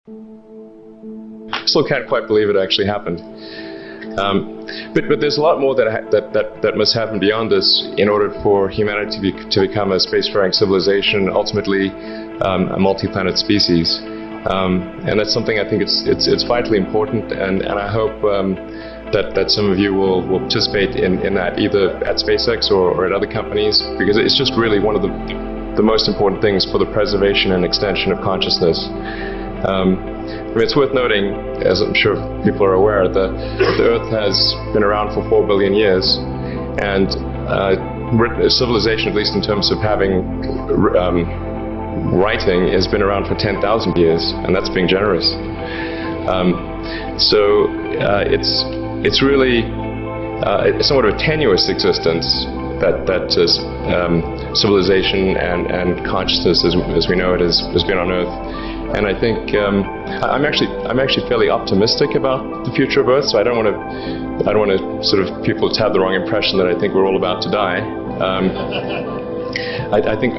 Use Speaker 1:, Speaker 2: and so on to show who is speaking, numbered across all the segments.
Speaker 1: Still can't quite believe it actually happened. But there's a lot more that must happen beyond this in order for humanity to become a spacefaring civilization, ultimately a multi-planet species. And that's something I think it's vitally important, and I hope that some of you will participate in that, either at SpaceX or at other companies, because it's just really one of the most important things for the preservation and extension of consciousness. I mean, it's worth noting, as I'm sure people are aware, the Earth has been around for 4 billion years, and civilization, at least in terms of having writing, has been around for 10,000 years, and that's being generous. So it's really somewhat of a tenuous existence that civilization and consciousness as we know it has been on Earth. And I think I'm actually fairly optimistic about the future of Earth. So I don't want to sort of people to have the wrong impression that I think we're all about to die. I think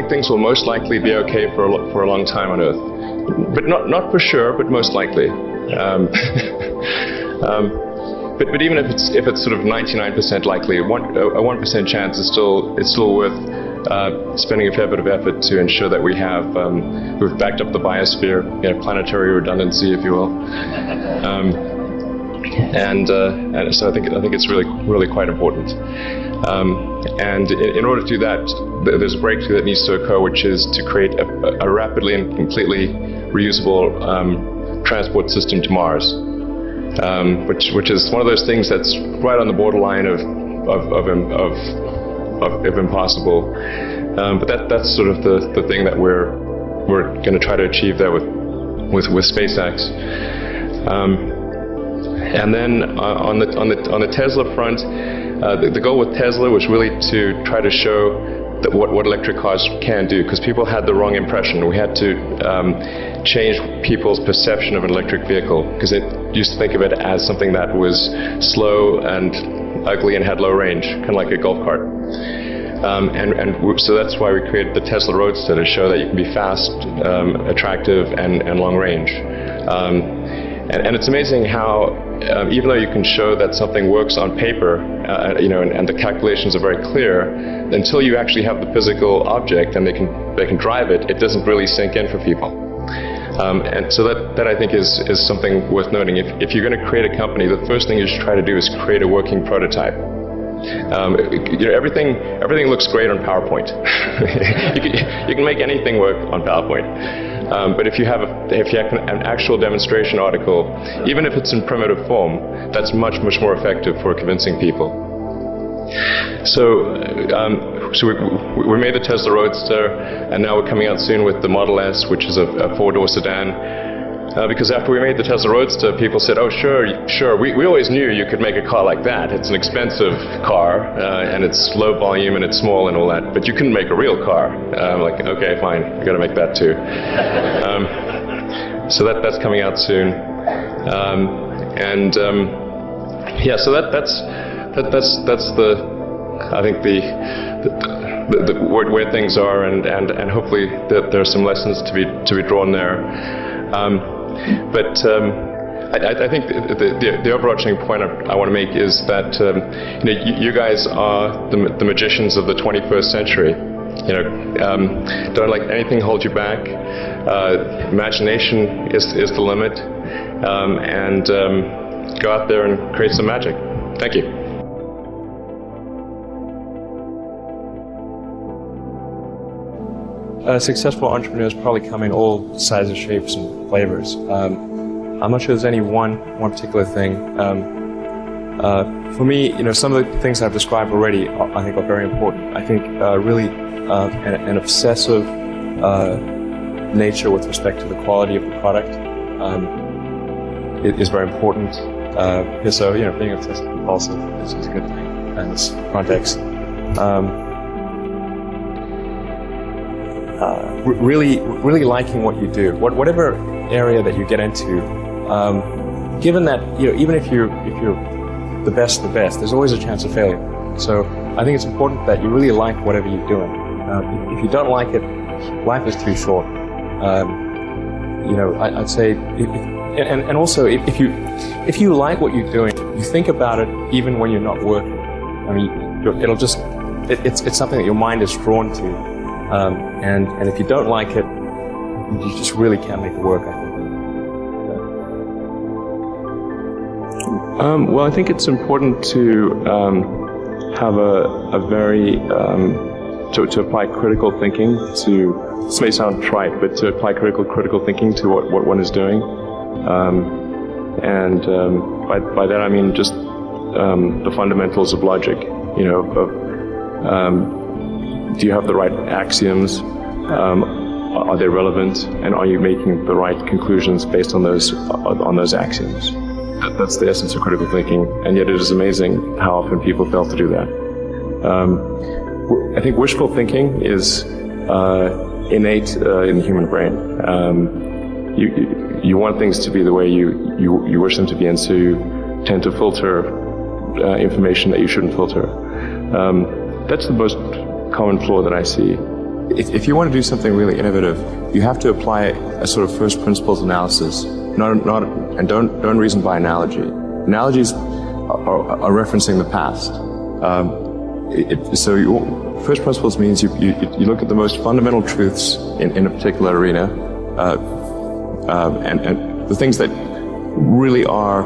Speaker 1: things will most likely be okay for a long time on Earth, but not for sure, but most likely. But even if it's sort of 99% likely, a 1% chance is still worth spending a fair bit of effort to ensure that we've backed up the biosphere, planetary redundancy, if you will. And so I think it's really quite important. And in order to do that, there's a breakthrough that needs to occur, which is to create a rapidly and completely reusable transport system to Mars, which is one of those things that's right on the borderline of impossible. But that's sort of the thing that we're going to try to achieve there with SpaceX. And then on the Tesla front, the goal with Tesla was really to try to show that what electric cars can do, because people had the wrong impression. We had to change people's perception of an electric vehicle, because it used to think of it as something that was slow and ugly and had low range, kind of like a golf cart. So that's why we created the Tesla Roadster, to show that you can be fast, attractive, and long range. And it's amazing how, even though you can show that something works on paper, and the calculations are very clear, until you actually have the physical object and they can drive it, it doesn't really sink in for people. And so that I think is something worth noting. If you're going to create a company, the first thing you should try to do is create a working prototype. Everything looks great on PowerPoint. you can make anything work on PowerPoint. But if you have an actual demonstration article, even if it's in primitive form, that's much more effective for convincing people. So we made the Tesla Roadster, and now we're coming out soon with the Model S, which is a four-door sedan. Because after we made the Tesla Roadster, people said, "Oh, sure. We always knew you could make a car like that. It's an expensive car, and it's low volume, and it's small, and all that. But you couldn't make a real car." I'm like, "Okay, fine. We got to make that too." So that's coming out soon. So that's I think the where things are, and hopefully there are some lessons to be drawn there. But I think the overarching point I want to make is that you guys are the magicians of the 21st century. Don't let anything hold you back. Imagination is the limit, and go out there and create some magic. Thank you.
Speaker 2: Successful entrepreneurs probably come in all sizes, shapes, and flavors. I'm not sure there's any one particular thing. For me, some of the things I've described already, I think, are very important. I think really an obsessive nature with respect to the quality of the product is very important. So being obsessive compulsive is a good thing in this context. Really liking what you do, whatever area that you get into. Given that even if you're the best, there's always a chance of failure. So I think it's important that you really like whatever you're doing. If you don't like it, life is too short. I'd say, and also if you like what you're doing, you think about it even when you're not working. I mean, it's something that your mind is drawn to, and if you don't like it, you just really can't make it work, I think.
Speaker 1: Well, I think it's important to have a very to apply critical thinking to. This may sound trite, but to apply critical thinking to what one is doing, and by that I mean just the fundamentals of logic. Do you have the right axioms? Are they relevant? And are you making the right conclusions based on those axioms? That's the essence of critical thinking, and yet it is amazing how often people fail to do that. I think wishful thinking is innate in the human brain. You want things to be the way you wish them to be, and so you tend to filter information that you shouldn't filter. That's the most common flaw that I see. If you want to do something really innovative, you have to apply a sort of first principles analysis, and don't reason by analogy. Analogies are referencing the past. First principles means you look at the most fundamental truths in a particular arena, and the things that really are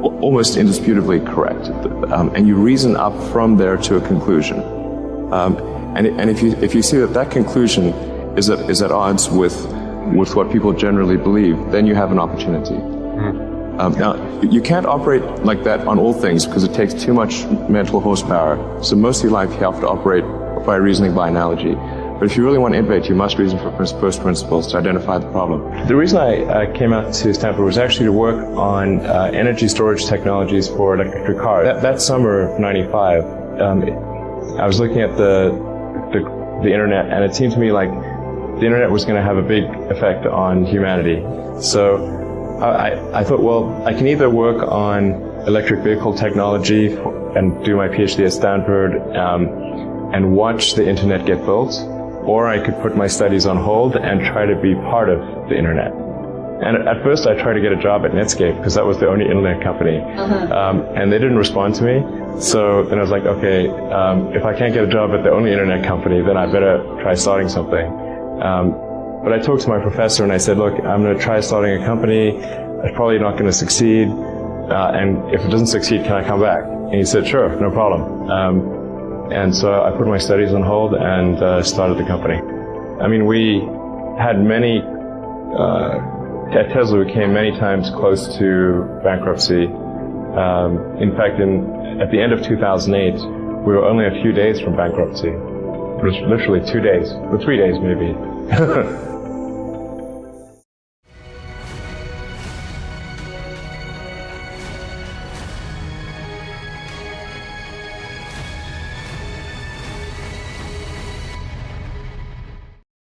Speaker 1: almost indisputably correct, and you reason up from there to a conclusion. And if you see that conclusion is at odds with what people generally believe, then you have an opportunity. Now, you can't operate like that on all things because it takes too much mental horsepower. So most of your life you have to operate by reasoning by analogy. But if you really want to innovate, you must reason for first principles to identify the problem. The reason I came out to Stanford was actually to work on energy storage technologies for electric cars. That summer of '95, I was looking at the internet, and it seemed to me like the internet was going to have a big effect on humanity. So I thought, well, I can either work on electric vehicle technology and do my PhD at Stanford and watch the internet get built, or I could put my studies on hold and try to be part of the internet. And at first I tried to get a job at Netscape because that was the only internet company, and they didn't respond to me. So then I was like, okay, if I can't get a job at the only internet company, then I better try starting something. But I talked to my professor and I said, look, I'm going to try starting a company. It's probably not going to succeed. And if it doesn't succeed, can I come back? And he said, sure, no problem. And so I put my studies on hold and started the company. I mean, we had many, at Tesla we came many times close to bankruptcy. In fact, at the end of 2008, we were only a few days from bankruptcy. It was literally 2 days, or 3 days maybe.